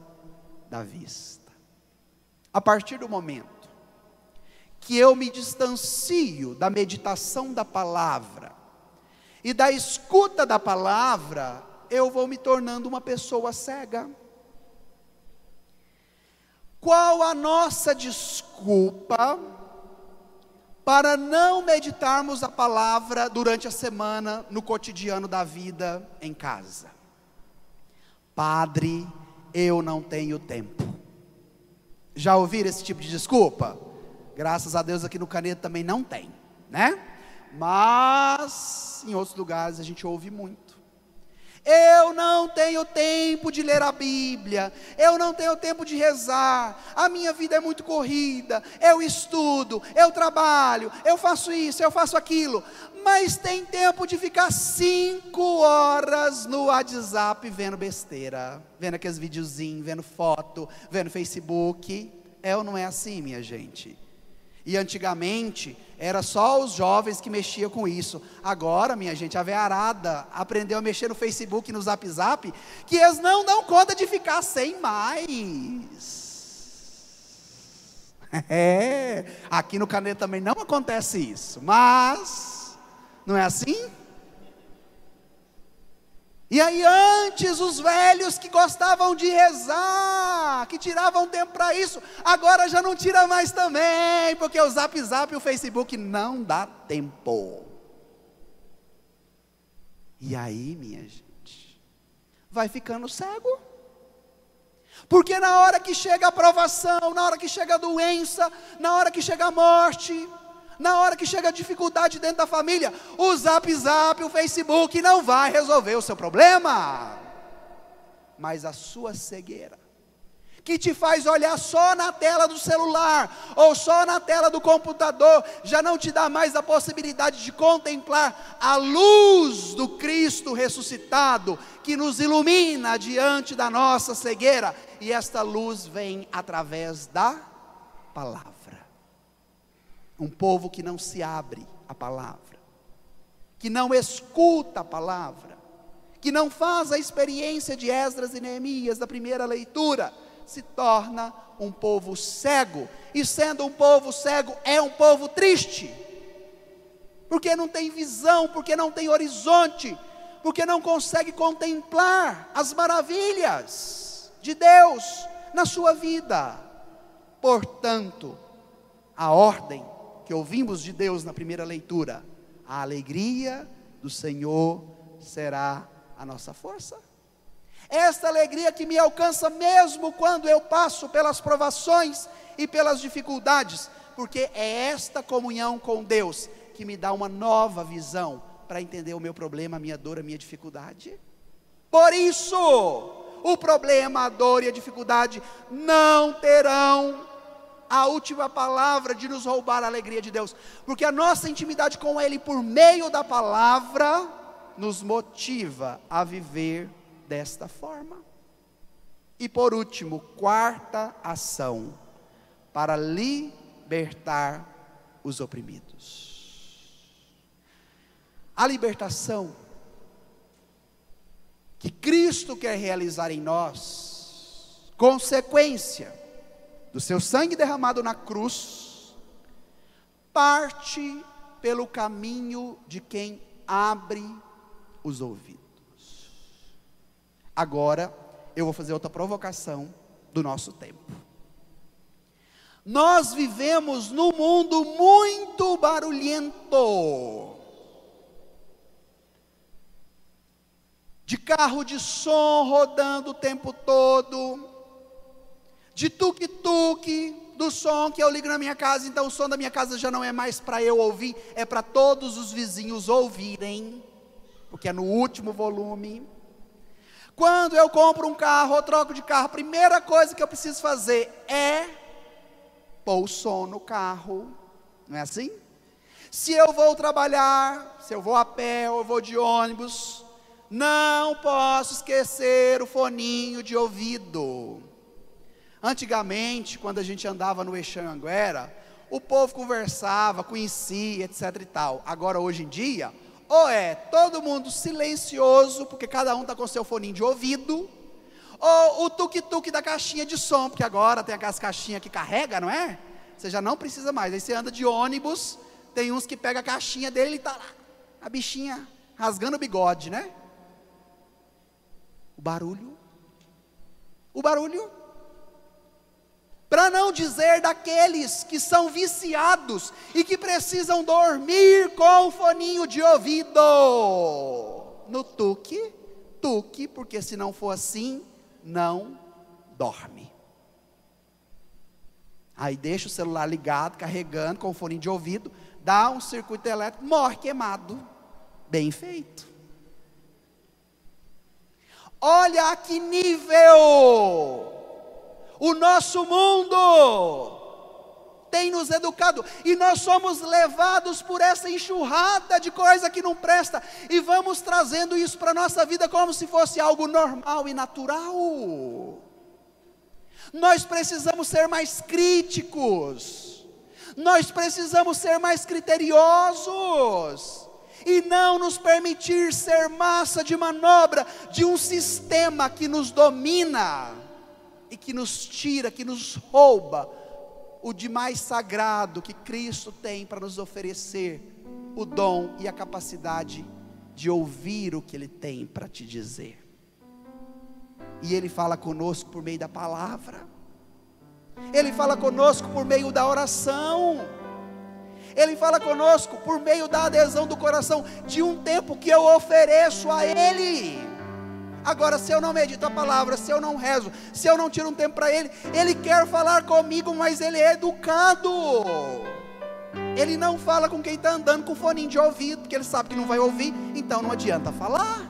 da vista. A partir do momento que eu me distancio da meditação da palavra e da escuta da palavra, eu vou me tornando uma pessoa cega. Qual a nossa desculpa para não meditarmos a palavra durante a semana, no cotidiano da vida em casa? Padre, eu não tenho tempo. Já ouviram esse tipo de desculpa? Graças a Deus aqui no Caneta também não tem, né? Mas em outros lugares a gente ouve muito. Eu não tenho tempo de ler a Bíblia, eu não tenho tempo de rezar, a minha vida é muito corrida, eu estudo, eu trabalho, eu faço isso, eu faço aquilo, mas tem tempo de ficar 5 horas no WhatsApp vendo besteira, vendo aqueles videozinhos, vendo foto, vendo Facebook. É ou não é assim, minha gente? E antigamente era só os jovens que mexiam com isso. Agora, minha gente, a veiarada aprendeu a mexer no Facebook e no Zap Zap, que eles não dão conta de ficar sem mais. Aqui no Caneta também não acontece isso, mas não é assim? E aí antes os velhos que gostavam de rezar, que tiravam tempo para isso, agora já não tira mais também, porque o Zap Zap e o Facebook não dá tempo. E aí, minha gente, vai ficando cego. Porque na hora que chega a provação, na hora que chega a doença, na hora que chega a morte, na hora que chega a dificuldade dentro da família, o Zap Zap, o Facebook não vai resolver o seu problema, mas a sua cegueira, que te faz olhar só na tela do celular, ou só na tela do computador, já não te dá mais a possibilidade de contemplar a luz do Cristo ressuscitado, que nos ilumina diante da nossa cegueira, e esta luz vem através da palavra. Um povo que não se abre à palavra, que não escuta a palavra, que não faz a experiência de Esdras e Neemias da primeira leitura, se torna um povo cego, e sendo um povo cego, é um povo triste, porque não tem visão, porque não tem horizonte, porque não consegue contemplar as maravilhas de Deus na sua vida. Portanto, a ordem que ouvimos de Deus na primeira leitura: a alegria do Senhor será a nossa força. Esta alegria que me alcança mesmo quando eu passo pelas provações e pelas dificuldades, porque é esta comunhão com Deus que me dá uma nova visão para entender o meu problema, a minha dor, a minha dificuldade. Por isso, o problema, a dor e a dificuldade não terão a última palavra de nos roubar a alegria de Deus, porque a nossa intimidade com Ele por meio da palavra nos motiva a viver desta forma. E por último, quarta ação, para libertar os oprimidos. A libertação que Cristo quer realizar em nós, consequência do seu sangue derramado na cruz, parte pelo caminho de quem abre os ouvidos. Agora, eu vou fazer outra provocação do nosso tempo. Nós vivemos num mundo muito barulhento, de carro de som rodando o tempo todo, de tuk-tuk, do som que eu ligo na minha casa, então o som da minha casa já não é mais para eu ouvir, é para todos os vizinhos ouvirem, porque é no último volume. Quando eu compro um carro ou troco de carro, a primeira coisa que eu preciso fazer é pôr o som no carro, não é assim? Se eu vou trabalhar, se eu vou a pé ou vou de ônibus, não posso esquecer o foninho de ouvido. Antigamente, quando a gente andava no Eixanguera, o povo conversava, conhecia, etc e tal. Agora, hoje em dia, ou é todo mundo silencioso, porque cada um está com seu foninho de ouvido, ou o tuk-tuk da caixinha de som, porque agora tem aquelas caixinhas que carrega, não é? Você já não precisa mais. Aí você anda de ônibus, tem uns que pega a caixinha dele e está lá, a bichinha rasgando o bigode, né? O barulho, para não dizer daqueles que são viciados e que precisam dormir com o foninho de ouvido no tuk, porque se não for assim, não dorme. Aí deixa o celular ligado, carregando, com o fone de ouvido, dá um circuito elétrico, morre queimado. Bem feito. Olha a que nível o nosso mundo tem nos educado, e nós somos levados por essa enxurrada de coisa que não presta, e vamos trazendo isso para a nossa vida como se fosse algo normal e natural. Nós precisamos ser mais críticos, nós precisamos ser mais criteriosos, e não nos permitir ser massa de manobra de um sistema que nos domina, e que nos tira, que nos rouba o de mais sagrado que Cristo tem para nos oferecer, o dom e a capacidade de ouvir o que Ele tem para te dizer. E Ele fala conosco por meio da palavra, Ele fala conosco por meio da oração, Ele fala conosco por meio da adesão do coração, de um tempo que eu ofereço a Ele. Agora, se eu não medito a palavra, se eu não rezo, se eu não tiro um tempo para Ele, Ele quer falar comigo, mas Ele é educado. Ele não fala com quem está andando com foninho de ouvido, porque Ele sabe que não vai ouvir, então não adianta falar.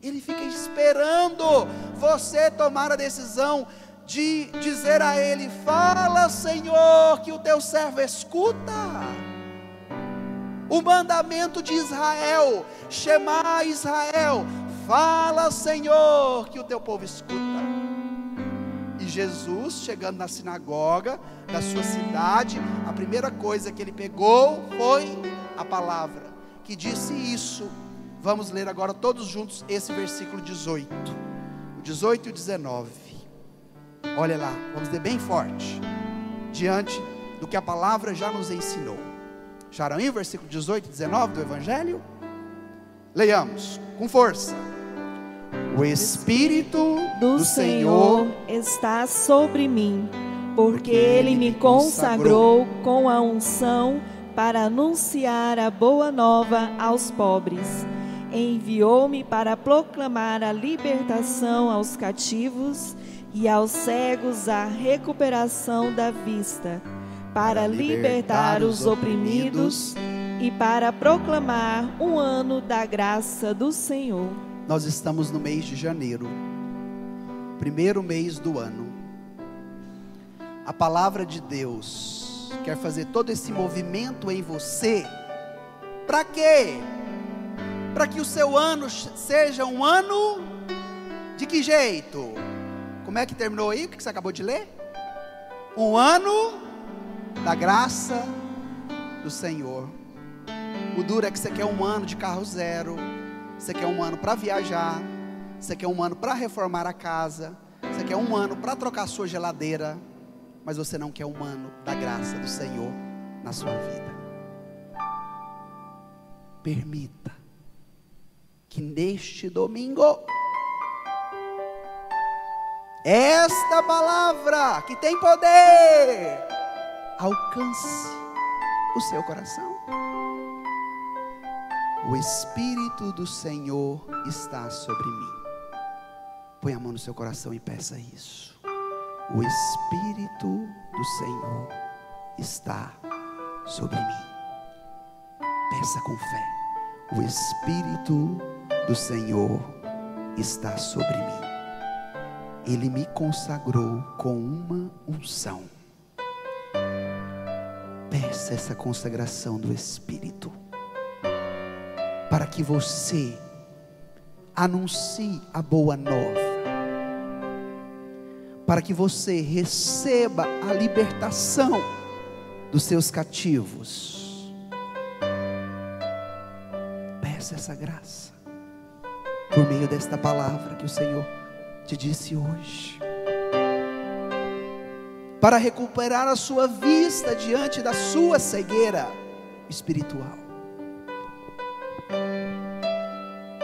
Ele fica esperando você tomar a decisão de dizer a Ele: fala, Senhor, que o teu servo escuta. O mandamento de Israel, Shema Israel, fala, Senhor, que o teu povo escuta. E Jesus, chegando na sinagoga da sua cidade, a primeira coisa que Ele pegou foi a palavra, que disse isso. Vamos ler agora todos juntos esse versículo 18, o 18 e o 19, olha lá, vamos ler bem forte, diante do que a palavra já nos ensinou. Acharam aí o versículo 18 e 19 do Evangelho? Leiamos com força. O Espírito do Senhor está sobre mim, porque Ele me consagrou com a unção para anunciar a boa nova aos pobres. Enviou-me para proclamar a libertação aos cativos e aos cegos a recuperação da vista, para libertar os oprimidos e para proclamar um ano da graça do Senhor. Nós estamos no mês de janeiro, primeiro mês do ano. A palavra de Deus quer fazer todo esse movimento em você. Para quê? Para que o seu ano seja um ano de que jeito? Como é que terminou aí? O que você acabou de ler? Um ano da graça do Senhor. O duro é que você quer um ano de carro zero, você quer um ano para viajar, você quer um ano para reformar a casa, você quer um ano para trocar a sua geladeira, mas você não quer um ano da graça do Senhor na sua vida. Permita que neste domingo, esta palavra que tem poder alcance o seu coração. O Espírito do Senhor está sobre mim. Põe a mão no seu coração e peça isso. O Espírito do Senhor está sobre mim. Peça com fé. O Espírito do Senhor está sobre mim. Ele me consagrou com uma unção. Peça essa consagração do Espírito, para que você anuncie a boa nova, para que você receba a libertação dos seus cativos. Peça essa graça, por meio desta palavra que o Senhor te disse hoje, para recuperar a sua vista diante da sua cegueira espiritual.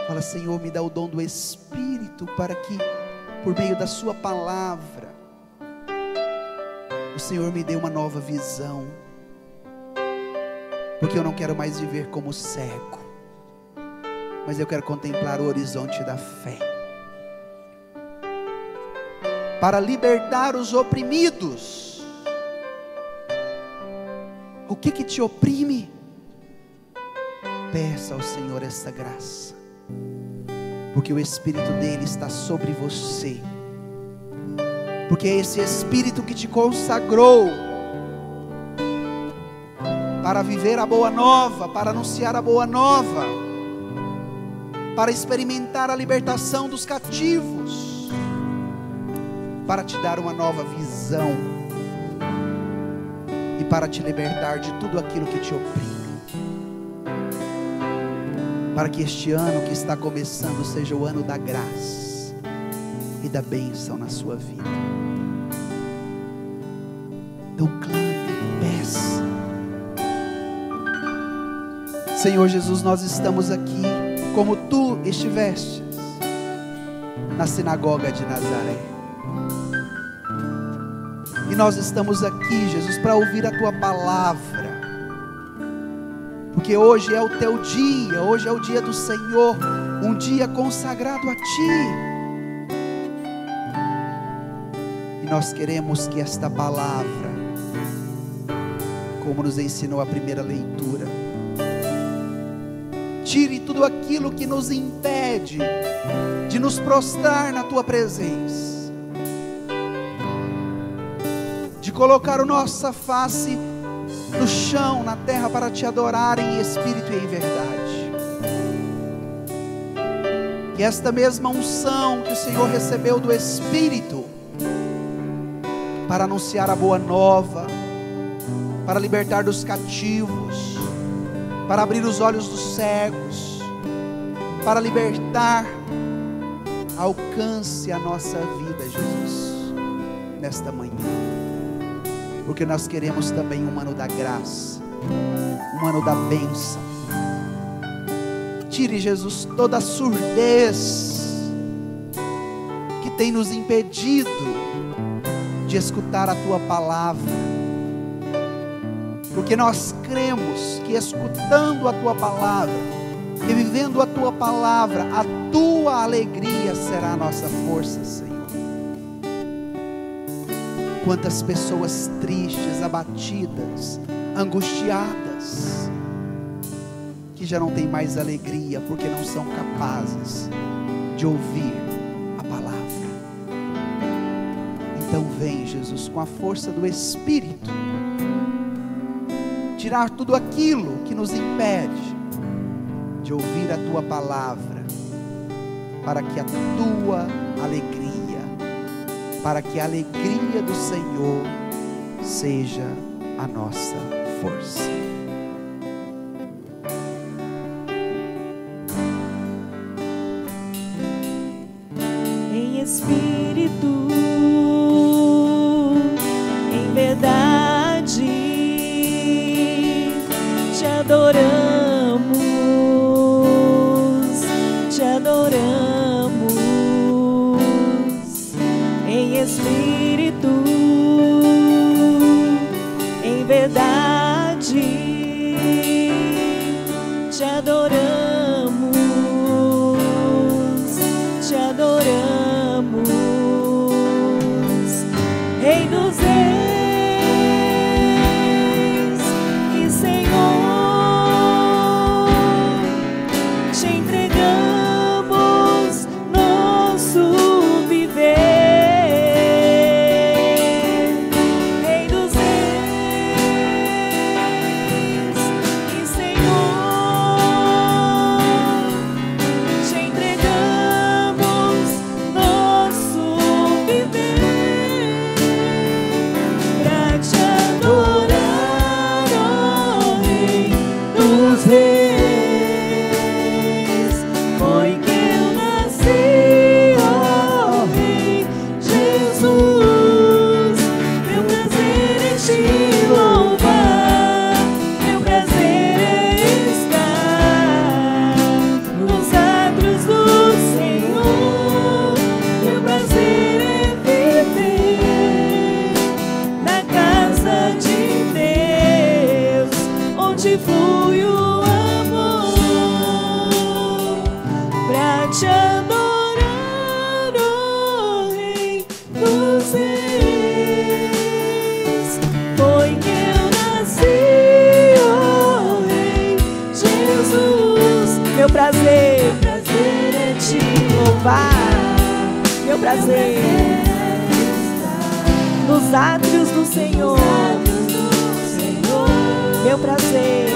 Fala: Senhor, me dá o dom do Espírito, para que por meio da sua palavra o Senhor me dê uma nova visão, porque eu não quero mais viver como cego, mas eu quero contemplar o horizonte da fé. para libertar os oprimidos. O que te oprime? Peça ao Senhor essa graça, porque o Espírito dele está sobre você, porque é esse Espírito que te consagrou para viver a boa nova, para anunciar a boa nova, para experimentar a libertação dos cativos, para te dar uma nova visão e para te libertar de tudo aquilo que te oprime, para que este ano que está começando seja o ano da graça e da bênção na sua vida. Então clame, peça. Senhor Jesus, nós estamos aqui como tu estivestes na sinagoga de Nazaré, e nós estamos aqui, Jesus, para ouvir a tua palavra, porque hoje é o teu dia, hoje é o dia do Senhor, um dia consagrado a ti, e nós queremos que esta palavra, como nos ensinou a primeira leitura, tire tudo aquilo que nos impede de nos prostrar na tua presença, de colocar a nossa face no chão, na terra, para te adorar em espírito e em verdade. Que esta mesma unção que o Senhor recebeu do Espírito para anunciar a boa nova, para libertar dos cativos, para abrir os olhos dos cegos, para libertar, alcance a nossa vida, Jesus, nesta manhã, porque nós queremos também um ano da graça, um ano da bênção. Tire, Jesus, toda a surdez que tem nos impedido de escutar a tua palavra, porque nós cremos que escutando a tua palavra e vivendo a tua palavra, a tua alegria será a nossa força, Senhor. Quantas pessoas tristes, abatidas, angustiadas, que já não têm mais alegria, porque não são capazes de ouvir a palavra. Então vem, Jesus, com a força do Espírito, tirar tudo aquilo que nos impede de ouvir a tua palavra, para que a tua alegria, para que a alegria do Senhor seja a nossa força. Em espírito, em verdade, te adoramos, te adoramos. Em espírito, em verdade, te adoramos, te adoramos. Rei dos reis e Senhor, te entregamos nosso viver. Rei dos reis e Senhor, te entregamos nosso viver, pra te adorar, ó Rei dos reis. Foi que eu nasci, ó Rei Jesus. Meu prazer é te louvar, meu prazer é estar nos atos do Senhor. Meu prazer é viver na casa de Deus, onde flui o amor, pra te adorar, ó Rei dos prazer é te louvar. Meu prazer nos átrios do Senhor. Meu prazer